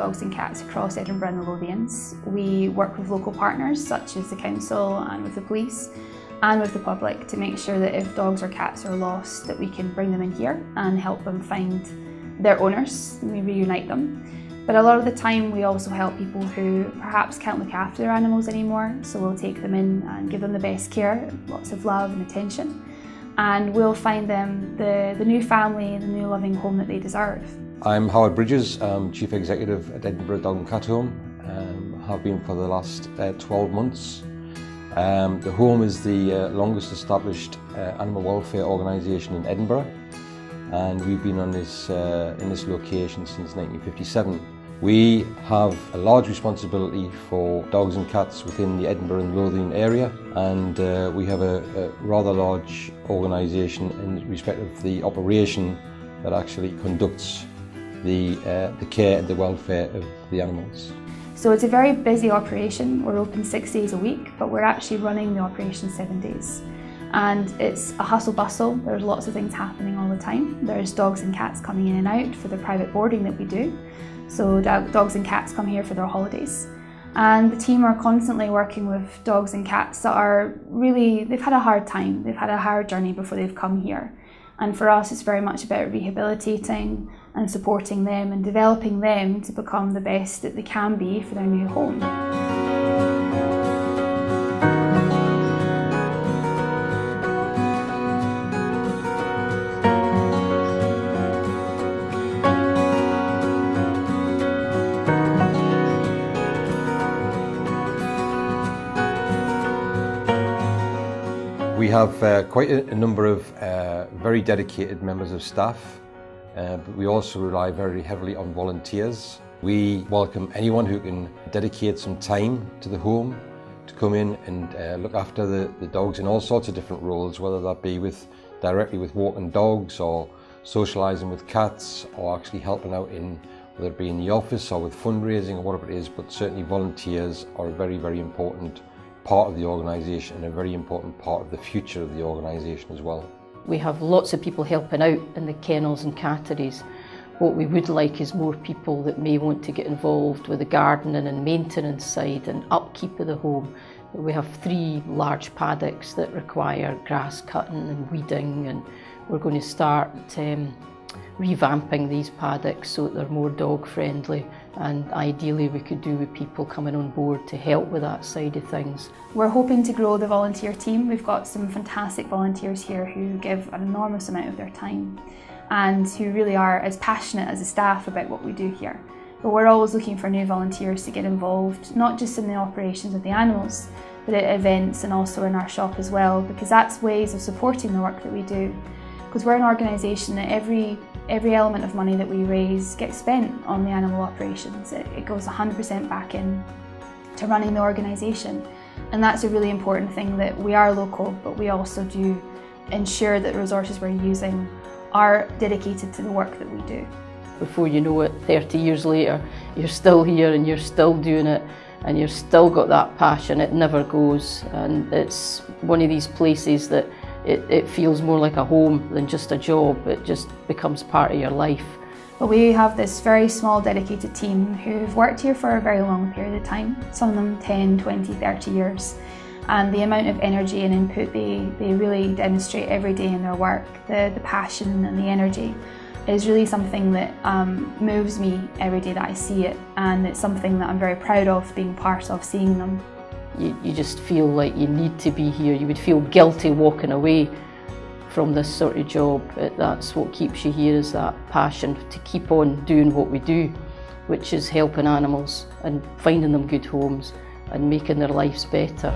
dogs and cats across Edinburgh and the Lothians. We work with local partners such as the council and with the police and with the public to make sure that if dogs or cats are lost, that we can bring them in here and help them find their owners and we reunite them. But a lot of the time we also help people who perhaps can't look after their animals anymore, so we'll take them in and give them the best care, lots of love and attention, and we'll find them the new family, the new loving home that they deserve. I'm Howard Bridges, I'm Chief Executive at Edinburgh Dog and Cat Home. Have been for the last 12 months. The home is the longest established animal welfare organisation in Edinburgh, and we've been on this in this location since 1957. We have a large responsibility for dogs and cats within the Edinburgh and Lothian area, and we have a rather large organisation in respect of the operation that actually conducts the care and the welfare of the animals. So it's a very busy operation. We're open 6 days a week, but we're actually running the operation 7 days. And it's a hustle bustle. There's lots of things happening all the time. There's dogs and cats coming in and out for the private boarding that we do. So dogs and cats come here for their holidays. And the team are constantly working with dogs and cats that are really, they've had a hard time. They've had a hard journey before they've come here. And for us, it's very much about rehabilitating and supporting them and developing them to become the best that they can be for their new home. We have quite a number of very dedicated members of staff, but we also rely very heavily on volunteers. We welcome anyone who can dedicate some time to the home to come in and look after the dogs in all sorts of different roles, whether that be directly with walking dogs or socialising with cats, or actually helping out in whether it be in the office or with fundraising or whatever it is. But certainly volunteers are a very, very important part of the organisation and a very important part of the future of the organisation as well. We have lots of people helping out in the kennels and catteries. What we would like is more people that may want to get involved with the gardening and maintenance side and upkeep of the home. We have 3 large paddocks that require grass cutting and weeding, and we're going to start revamping these paddocks so that they're more dog friendly, and ideally we could do with people coming on board to help with that side of things. We're hoping to grow the volunteer team. We've got some fantastic volunteers here who give an enormous amount of their time and who really are as passionate as the staff about what we do here. But we're always looking for new volunteers to get involved, not just in the operations of the animals, but at events and also in our shop as well, because that's ways of supporting the work that we do. Because we're an organisation that every element of money that we raise gets spent on the animal operations. It goes 100% back in to running the organisation. And that's a really important thing, that we are local, but we also do ensure that the resources we're using are dedicated to the work that we do. Before you know it, 30 years later, you're still here and you're still doing it and you've still got that passion. It never goes, and it's one of these places that it feels more like a home than just a job. It just becomes part of your life. But we have this very small dedicated team who've worked here for a very long period of time, some of them 10, 20, 30 years. And the amount of energy and input they really demonstrate every day in their work, the passion and the energy, is really something that moves me every day that I see it, and it's something that I'm very proud of being part of, seeing them. You just feel like you need to be here. You would feel guilty walking away from this sort of job. That's what keeps you here, is that passion to keep on doing what we do, which is helping animals and finding them good homes and making their lives better.